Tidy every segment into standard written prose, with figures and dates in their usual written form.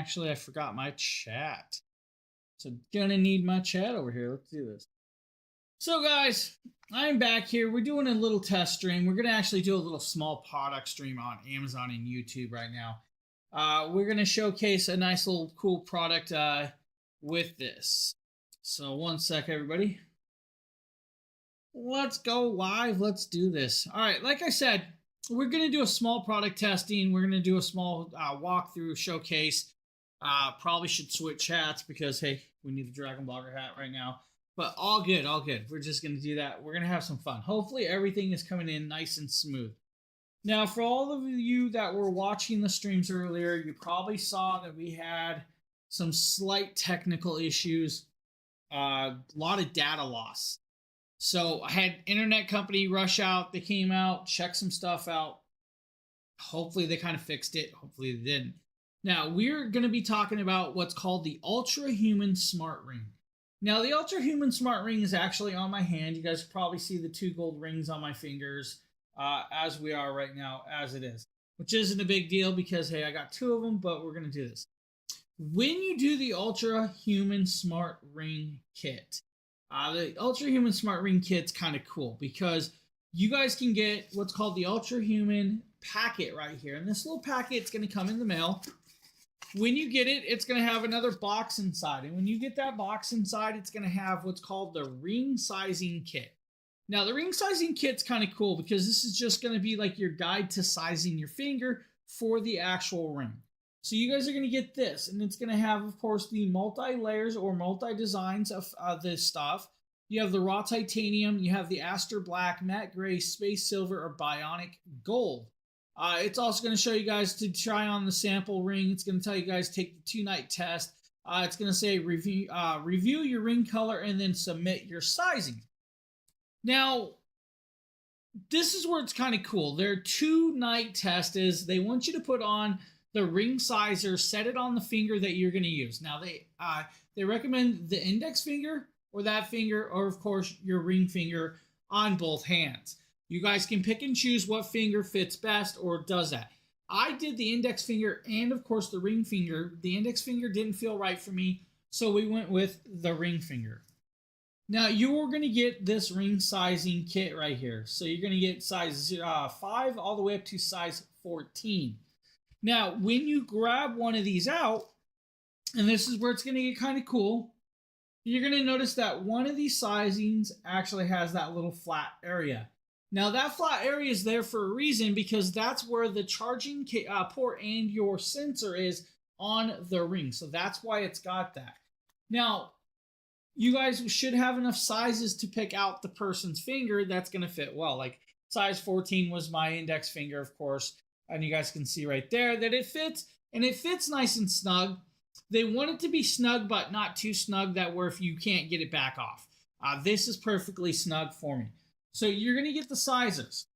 actually, I forgot my chat. So gonna need my chat over here. Let's do this. So guys, I'm back here. We're doing a little test stream. We're gonna actually do a little small product stream on Amazon and YouTube right now. We're gonna showcase a nice little cool product with this. So one sec, everybody. Let's go live. Let's do this. All right, like I said, we're gonna do a small product testing. We're gonna do a small walkthrough showcase. Probably should switch hats because hey, we need a Dragon Blogger hat right now. But all good, all good. We're just gonna do that. We're gonna have some fun. Hopefully everything is coming in nice and smooth. Now, for all of you that were watching the streams earlier, you probably saw that we had some slight technical issues, a lot of data loss. So I had internet company rush out. They came out, checked some stuff out. Hopefully they kind of fixed it. Hopefully they didn't. Now we're going to be talking about what's called the Ultrahuman Smart Ring. Now the Ultrahuman Smart Ring is actually on my hand. You guys probably see the 2 gold rings on my fingers as we are right now, as it is. Which isn't a big deal because, hey, I got 2 of them, but we're going to do this. When you do the Ultrahuman Smart Ring kit, the Ultrahuman Smart Ring kit's kind of cool because you guys can get what's called the Ultrahuman packet right here. And this little packet's going to come in the mail. When you get it, it's going to have another box inside. And when you get that box inside, it's going to have what's called the ring sizing kit. Now, the ring sizing kit's kind of cool because this is just going to be like your guide to sizing your finger for the actual ring. So you guys are going to get this, and it's going to have, of course, the multi-layers or multi-designs of this stuff. You have the raw titanium, you have the aster black, matte gray, space silver, or bionic gold. It's also going to show you guys to try on the sample ring. It's going to tell you guys take the 2-night test. It's going to say review your ring color and then submit your sizing. Now, this is where it's kind of cool. Their 2-night test is they want you to put on the ring sizer, set it on the finger that you're going to use. Now, they recommend the index finger or that finger or, of course, your ring finger on both hands. You guys can pick and choose what finger fits best or does that. I did the index finger and, of course, the ring finger. The index finger didn't feel right for me, so we went with the ring finger. Now, you're going to get this ring sizing kit right here. So you're going to get size 5 all the way up to size 14. Now, when you grab one of these out, and this is where it's going to get kind of cool, you're going to notice that one of these sizings actually has that little flat area. Now, that flat area is there for a reason because that's where the charging port and your sensor is on the ring. So that's why it's got that. Now, you guys should have enough sizes to pick out the person's finger that's going to fit well. Like size 14 was my index finger, of course. And you guys can see right there that it fits. And it fits nice and snug. They want it to be snug, but not too snug that where if you can't get it back off. This is perfectly snug for me. So you're going to get the sizers.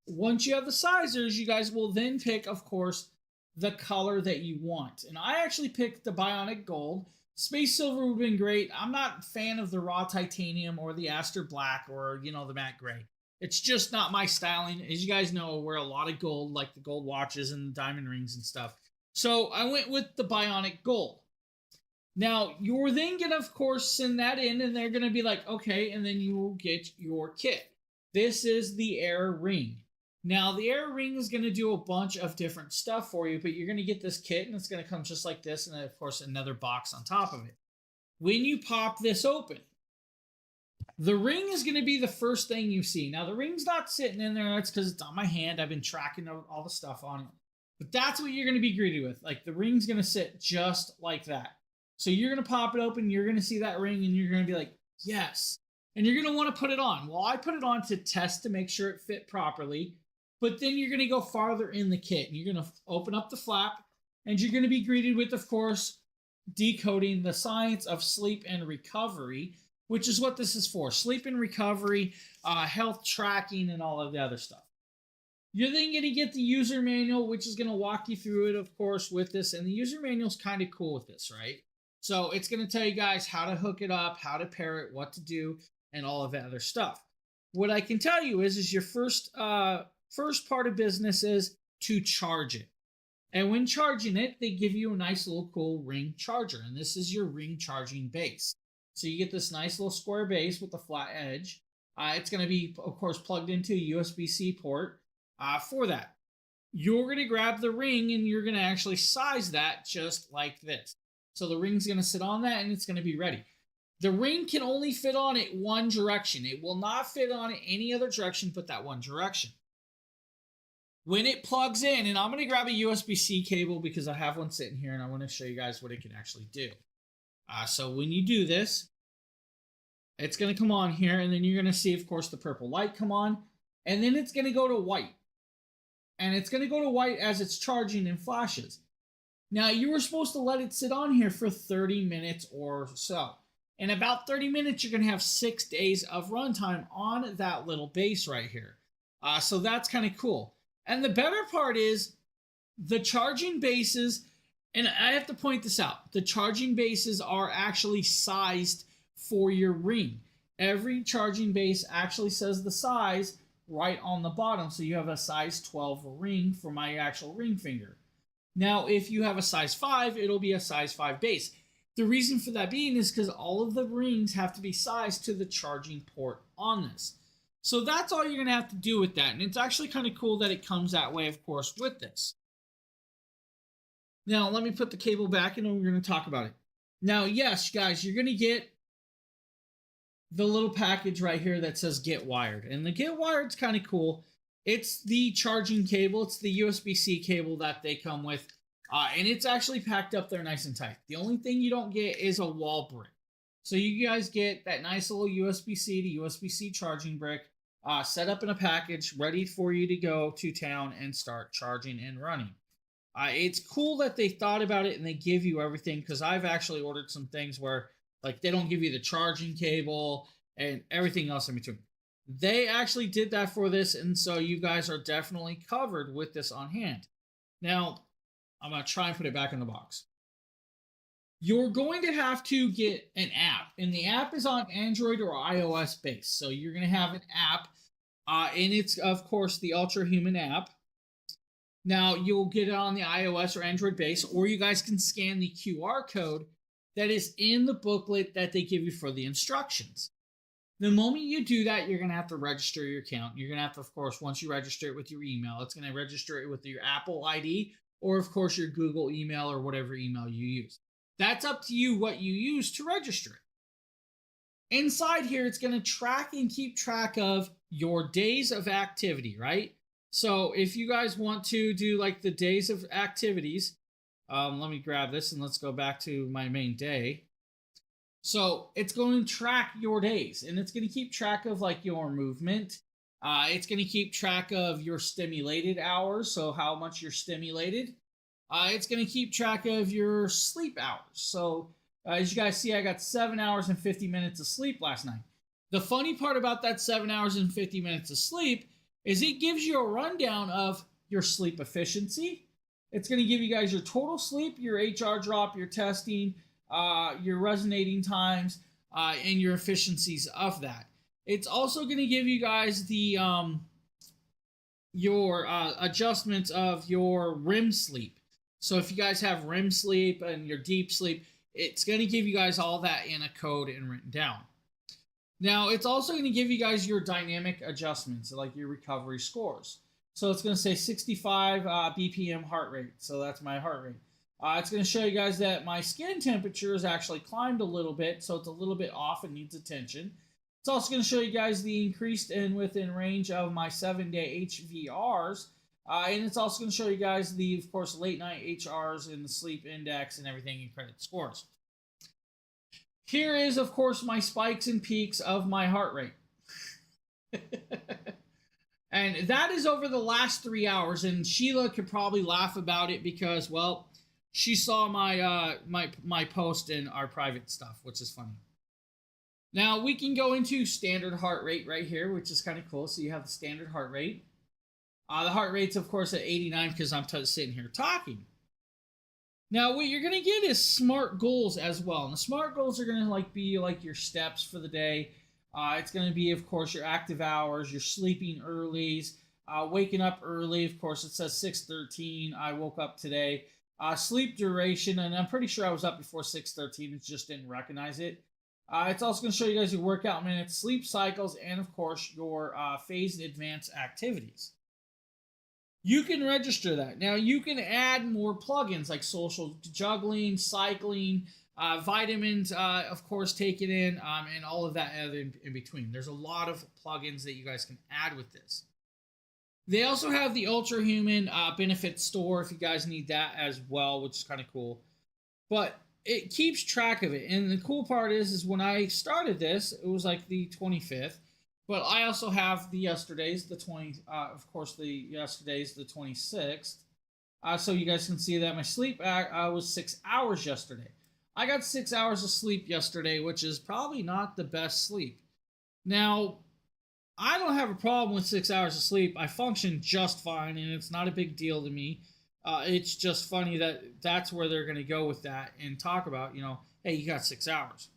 Once you have the sizers, you guys will then pick, of course, the color that you want. And I actually picked the bionic gold. Space silver would have been great. I'm not a fan of the raw titanium or the aster black or, you know, the matte gray. It's just not my styling. As you guys know, I wear a lot of gold, like the gold watches and the diamond rings and stuff. So I went with the bionic gold. Now, you're then going to, of course, send that in, and they're going to be like, okay, and then you will get your kit. This is the Air Ring. Now, the Air Ring is going to do a bunch of different stuff for you, but you're going to get this kit, and it's going to come just like this, and then, of course, another box on top of it. When you pop this open, the ring is going to be the first thing you see. Now, the ring's not sitting in there. That's because it's on my hand. I've been tracking all the stuff on it. But that's what you're going to be greeted with. Like, the ring's going to sit just like that. So you're going to pop it open. You're going to see that ring, and you're going to be like, yes. And you're going to want to put it on. Well, I put it on to test to make sure it fit properly. But then you're going to go farther in the kit. You're going to open up the flap, and you're going to be greeted with, of course, decoding the science of sleep and recovery, which is what this is for. Sleep and recovery, health tracking, and all of the other stuff. You're then going to get the user manual, which is going to walk you through it, of course, with this. And the user manual is kind of cool with this, right? So it's going to tell you guys how to hook it up, how to pair it, what to do, and all of that other stuff. What I can tell you is your first part of business is to charge it. And when charging it, they give you a nice little cool ring charger. And this is your ring charging base. So you get this nice little square base with the flat edge. It's going to be, of course, plugged into a USB-C port for that. You're going to grab the ring and you're going to actually size that just like this. So the ring's going to sit on that and it's going to be ready. The ring can only fit on it one direction. It will not fit on it any other direction but that one direction. When it plugs in, and I'm going to grab a USB-C cable because I have one sitting here and I want to show you guys what it can actually do. So when you do this, it's going to come on here and then you're going to see, of course, the purple light come on. And then it's going to go to white. And it's going to go to white as it's charging and flashes. Now, you were supposed to let it sit on here for 30 minutes or so. In about 30 minutes, you're going to have 6 days of runtime on that little base right here. So that's kind of cool. And the better part is the charging bases, and I have to point this out, the charging bases are actually sized for your ring. Every charging base actually says the size right on the bottom. So you have a size 12 ring for my actual ring finger. Now, if you have a size 5, it'll be a size 5 base. The reason for that being is because all of the rings have to be sized to the charging port on this. So that's all you're going to have to do with that. And it's actually kind of cool that it comes that way, of course, with this. Now, let me put the cable back and we're going to talk about it. Now, yes, guys, you're going to get the little package right here that says Get Wired. And the Get Wired's kind of cool. It's the charging cable. It's the USB-C cable that they come with. And it's actually packed up there nice and tight. The only thing you don't get is a wall brick. So you guys get that nice little USB-C to USB-C charging brick set up in a package, ready for you to go to town and start charging and running. It's cool that they thought about it and they give you everything, because I've actually ordered some things where like they don't give you the charging cable and everything else in between. They actually did that for this, and so you guys are definitely covered with this on hand. Now, I'm going to try and put it back in the box. You're going to have to get an app, and the app is on Android or iOS base. So you're going to have an app, and it's, of course, the Ultrahuman app. Now, you'll get it on the iOS or Android base, or you guys can scan the QR code that is in the booklet that they give you for the instructions. The moment you do that, you're going to have to register your account. You're going to have to, of course, once you register it with your email, it's going to register it with your Apple ID or, of course, your Google email or whatever email you use. That's up to you what you use to register it. Inside here, it's going to track and keep track of your days of activity, right? So if you guys want to do like the days of activities, let me grab this and let's go back to my main day. So it's going to track your days, and it's going to keep track of like your movement. It's going to keep track of your stimulated hours, so how much you're stimulated. It's going to keep track of your sleep hours. So as you guys see, I got 7 hours and 50 minutes of sleep last night. The funny part about that 7 hours and 50 minutes of sleep is it gives you a rundown of your sleep efficiency. It's going to give you guys your total sleep, your HR drop, your testing, your resonating times, and your efficiencies of that. It's also going to give you guys the your adjustments of your REM sleep. So if you guys have REM sleep and your deep sleep, it's going to give you guys all that in a code and written down. Now, it's also going to give you guys your dynamic adjustments, like your recovery scores. So it's going to say 65 BPM heart rate. So that's my heart rate. It's going to show you guys that my skin temperature has actually climbed a little bit, so it's a little bit off and needs attention. It's also going to show you guys the increased and within range of my 7-day HVRs. And it's also going to show you guys the, of course, late night HRs and the sleep index and everything in credit scores. Here is, of course, my spikes and peaks of my heart rate. And that is over the last 3 hours. And Sheila could probably laugh about it because, well, she saw my my post in our private stuff, which is funny. Now, we can go into standard heart rate right here, which is kind of cool. So you have the standard heart rate. The heart rate's, of course, at 89 because I'm sitting here talking. Now, what you're going to get is SMART goals as well. And the SMART goals are going to be like your steps for the day. It's going to be, of course, your active hours, your sleeping earlies, Waking up early, of course, it says 6:13. I woke up today. Sleep duration, and I'm pretty sure I was up before 6:13. It just didn't recognize it. It's also going to show you guys your workout minutes, sleep cycles, and of course your phased advanced activities. You can register that. Now you can add more plugins like social juggling, cycling, vitamins, of course, taken in, and all of that other in between. There's a lot of plugins that you guys can add with this. They also have the Ultrahuman benefit store if you guys need that as well, which is kind of cool. But it keeps track of it. And the cool part is when I started this, it was like the 25th. But I also have the yesterdays, the 20, of course, the yesterdays, the 26th. So you guys can see that my sleep was 6 hours yesterday. I got 6 hours of sleep yesterday, which is probably not the best sleep. Now, I don't have a problem with 6 hours of sleep. I function just fine, and it's not a big deal to me. It's just funny that that's where they're going to go with that and talk about, hey, you got 6 hours.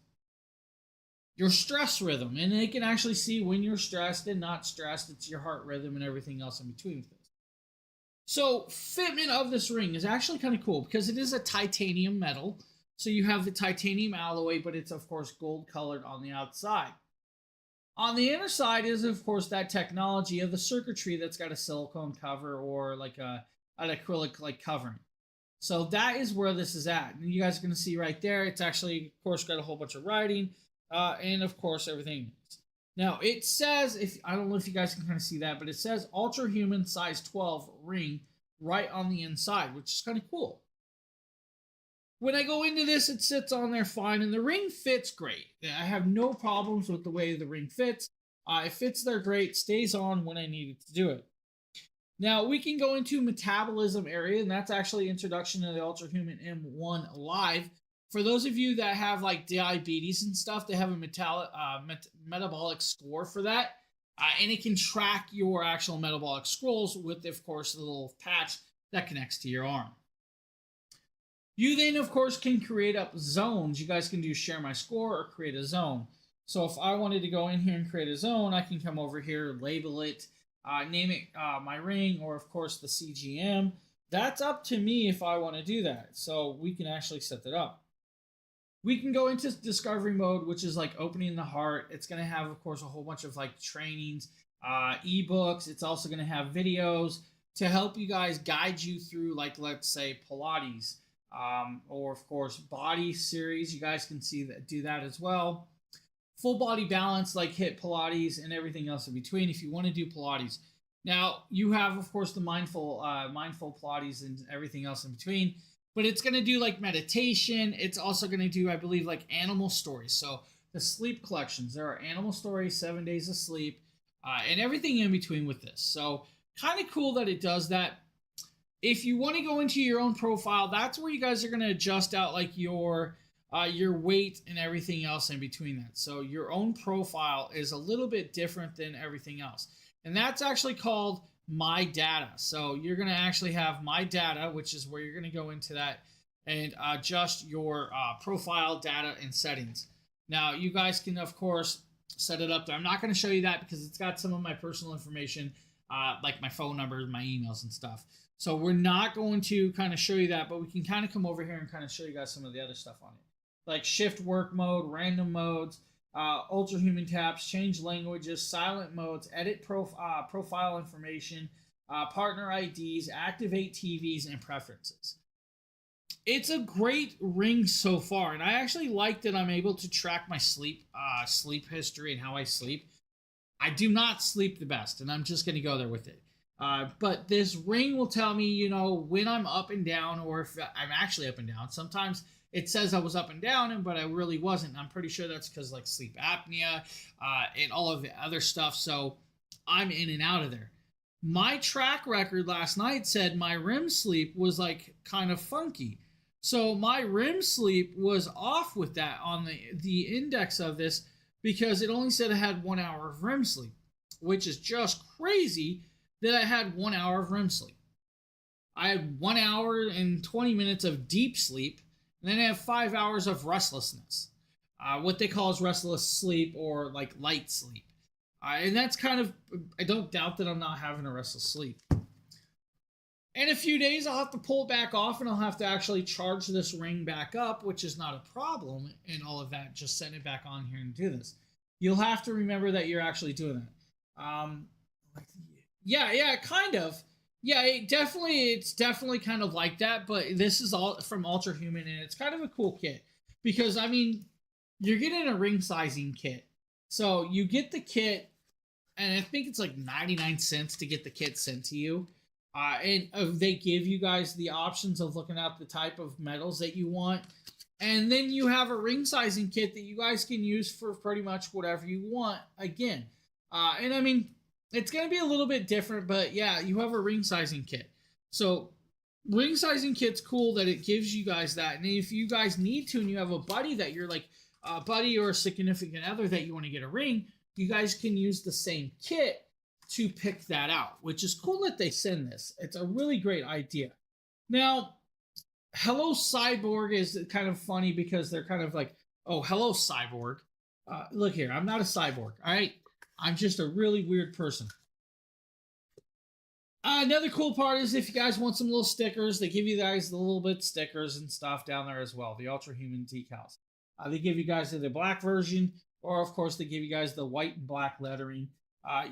Your stress rhythm, and they can actually see when you're stressed and not stressed. It's your heart rhythm and everything else in between with this. So fitment of this ring is actually kind of cool because it is a titanium metal. So you have the titanium alloy, but it's of course gold colored on the outside. On the inner side is of course that technology of the circuitry that's got a silicone cover or like an acrylic like covering. So that is where this is at. And you guys are going to see right there, it's actually of course got a whole bunch of writing. And of course, everything. Now it says, if I don't know if you guys can kind of see that, but it says Ultrahuman size 12 ring right on the inside, which is kind of cool. When I go into this, it sits on there fine, and the ring fits great. I have no problems with the way the ring fits. It fits there great, stays on when I need it to do it. Now we can go into metabolism area, and that's actually introduction to the Ultrahuman M1 Live. For those of you that have like diabetes and stuff, they have a metabolic score for that. And it can track your actual metabolic scrolls with, of course, the little patch that connects to your arm. You then, of course, can create up zones. You guys can do share my score or create a zone. So if I wanted to go in here and create a zone, I can come over here, label it, name it my ring, or of course the CGM. That's up to me if I want to do that. So we can actually set that up. We can go into discovery mode, which is like opening the heart. It's going to have, of course, a whole bunch of like trainings, ebooks. It's also going to have videos to help you guys guide you through, like, let's say Pilates, or of course body series. You guys can see that, do that as well. Full body balance, like HIIT Pilates and everything else in between. If you want to do Pilates, now you have, of course, the mindful Pilates and everything else in between. But it's going to do like meditation. It's also going to do, I believe, like animal stories. So the sleep collections, there are animal stories, 7 days of sleep, and everything in between with this. So kind of cool that it does that. If you want to go into your own profile, that's where you guys are going to adjust out like your weight and everything else in between that. So your own profile is a little bit different than everything else. And that's actually called My Data. So you're going to actually have My Data, which is where you're going to go into that and adjust your profile data and settings. Now you guys can, of course, set it up there. I'm not going to show you that because it's got some of my personal information, like my phone numbers, my emails and stuff. So we're not going to kind of show you that, but we can kind of come over here and kind of show you guys some of the other stuff on it. Like shift work mode, random modes, Ultrahuman taps, change languages, silent modes, edit profile information, partner IDs, activate TVs, and preferences. It's a great ring so far, and I actually like that I'm able to track my sleep history and how I sleep. I do not sleep the best, and I'm just going to go there with it. But this ring will tell me, when I'm up and down, or if I'm actually up and down. Sometimes it says I was up and down, but I really wasn't. I'm pretty sure that's because like sleep apnea and all of the other stuff. So I'm in and out of there. My track record last night said my REM sleep was like kind of funky. So my REM sleep was off with that on the index of this because it only said I had 1 hour of REM sleep, which is just crazy that I had 1 hour of REM sleep. I had 1 hour and 20 minutes of deep sleep, and then I have 5 hours of restlessness. What they call is restless sleep or like light sleep. And that's kind of, I don't doubt that I'm not having a restless sleep. In a few days, I'll have to pull it back off and I'll have to actually charge this ring back up, which is not a problem and all of that. Just setting it back on here and do this. You'll have to remember that you're actually doing that. Yeah, kind of. Yeah, it's definitely kind of like that, but this is all from Ultrahuman and it's kind of a cool kit because I mean, you're getting a ring sizing kit. So you get the kit and I think it's like 99 cents to get the kit sent to you. And they give you guys the options of looking up the type of metals that you want. And then you have a ring sizing kit that you guys can use for pretty much whatever you want again. And I mean, it's going to be a little bit different, but yeah, you have a ring sizing kit. So, ring sizing kit's cool that it gives you guys that. And if you guys need to, and you have a buddy that you're like a buddy or a significant other that you want to get a ring, you guys can use the same kit to pick that out, which is cool that they send this. It's a really great idea. Now, Hello Cyborg is kind of funny because they're kind of like, oh, hello Cyborg. Look here, I'm not a cyborg, all right? I'm just a really weird person. Another cool part is if you guys want some little stickers, they give you guys the little bit stickers and stuff down there as well. The Ultrahuman decals. They give you guys the black version, or of course they give you guys the white and black lettering.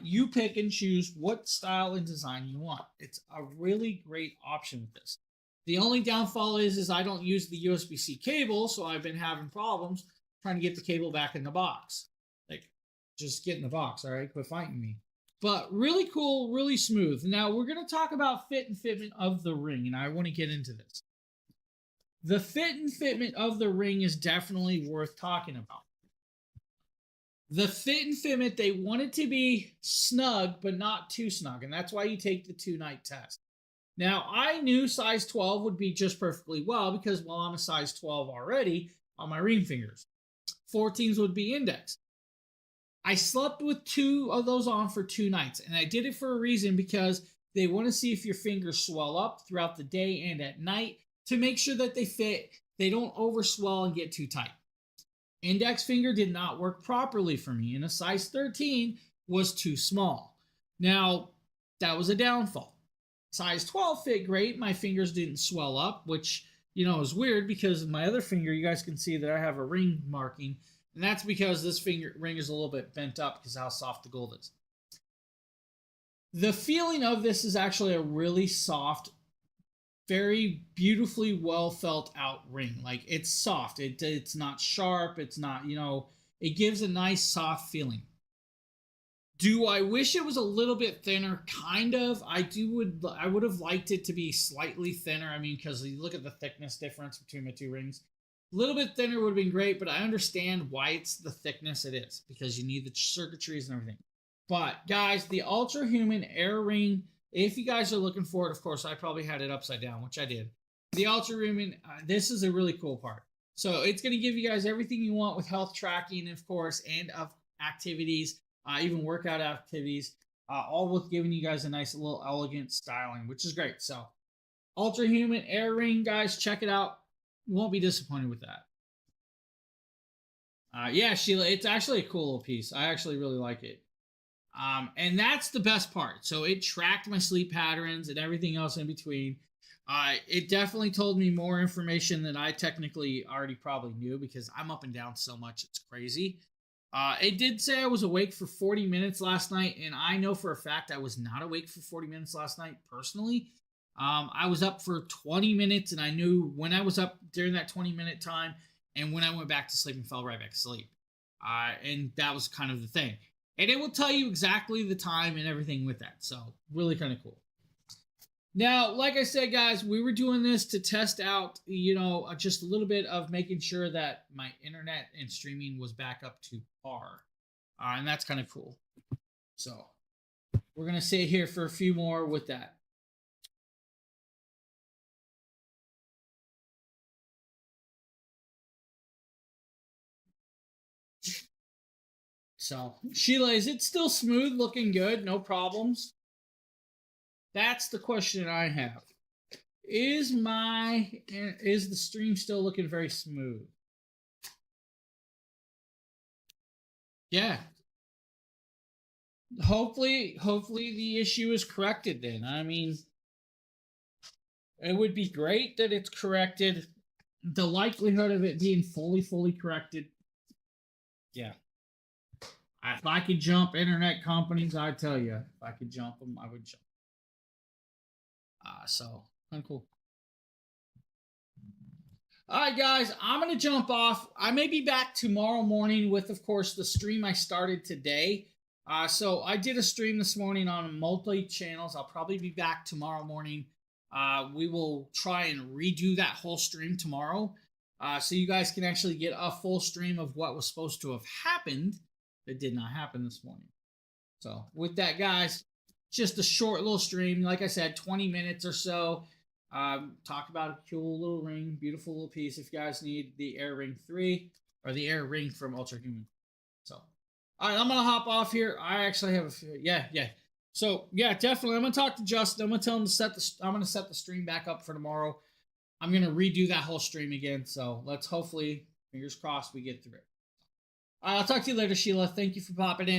You pick and choose what style and design you want. It's a really great option with this. The only downfall is I don't use the USB-C cable, so I've been having problems trying to get the cable back in the box. Like, just get in the box, all right? Quit fighting me. But really cool, really smooth. Now, we're going to talk about fit and fitment of the ring, and I want to get into this. The fit and fitment of the ring is definitely worth talking about. The fit and fitment, they want it to be snug, but not too snug, and that's why you take the 2-night test. Now, I knew size 12 would be just perfectly well because, well, I'm a size 12 already on my ring fingers. 14s would be index. I slept with 2 of those on for 2 nights, and I did it for a reason because they want to see if your fingers swell up throughout the day and at night to make sure that they fit, they don't overswell and get too tight. Index finger did not work properly for me, and a size 13 was too small. Now, that was a downfall. Size 12 fit great. My fingers didn't swell up, which, you know, is weird because my other finger, you guys can see that I have a ring marking, and that's because this finger ring is a little bit bent up because how soft the gold is. The feeling of this is actually a really soft, very beautifully well felt out ring. Like, it's soft. It's not sharp. It's not, you know, it gives a nice soft feeling. Do I wish it was a little bit thinner? Kind of. I would have liked it to be slightly thinner. I mean, because you look at the thickness difference between the 2 rings. A little bit thinner would have been great, but I understand why it's the thickness it is because you need the circuitries and everything. But guys, the Ultrahuman Air Ring, if you guys are looking for it, of course, I probably had it upside down, which I did. The Ultrahuman, this is a really cool part. So it's going to give you guys everything you want with health tracking, of course, and of activities. Even workout activities, all with giving you guys a nice little elegant styling, which is great. So, Ultrahuman Air Ring, guys, check it out. You won't be disappointed with that. Yeah, Sheila, it's actually a cool little piece. I actually really like it. And that's the best part. So, it tracked my sleep patterns and everything else in between. It definitely told me more information than I technically already probably knew because I'm up and down so much. It's crazy. It did say I was awake for 40 minutes last night, and I know for a fact I was not awake for 40 minutes last night personally. I was up for 20 minutes, and I knew when I was up during that 20-minute time and when I went back to sleep and fell right back asleep. And that was kind of the thing. And it will tell you exactly the time and everything with that. So, really kind of cool. Now, like I said, guys, we were doing this to test out, you know, just a little bit of making sure that my internet and streaming was back up to par. And that's kind of cool. So, we're going to sit here for a few more with that. So, Sheila, is it still smooth, looking good? No problems? That's the question I have. Is the stream still looking very smooth? Yeah. hopefully the issue is corrected then. I mean, it would be great that it's corrected. The likelihood of it being fully corrected, yeah. If I could jump internet companies, I tell you, if I could jump them, I would jump. So uncool. All right, guys, I'm gonna jump off. I may be back tomorrow morning with, of course, the stream I started today. So I did a stream this morning on multi channels. I'll probably be back tomorrow morning. We will try and redo that whole stream tomorrow, so you guys can actually get a full stream of what was supposed to have happened that did not happen this morning. So with that, guys, just a short little stream. Like I said, 20 minutes or so. Talk about a cool little ring, beautiful little piece. If you guys need the Air Ring 3 or the Air Ring from Ultrahuman. So, all right, I'm gonna hop off here. I actually have a few. Yeah. So yeah, definitely. I'm gonna talk to Justin. I'm gonna tell him to set the. I'm gonna set the stream back up for tomorrow. I'm gonna redo that whole stream again. So let's hopefully, fingers crossed, we get through it. All right, I'll talk to you later, Sheila. Thank you for popping in.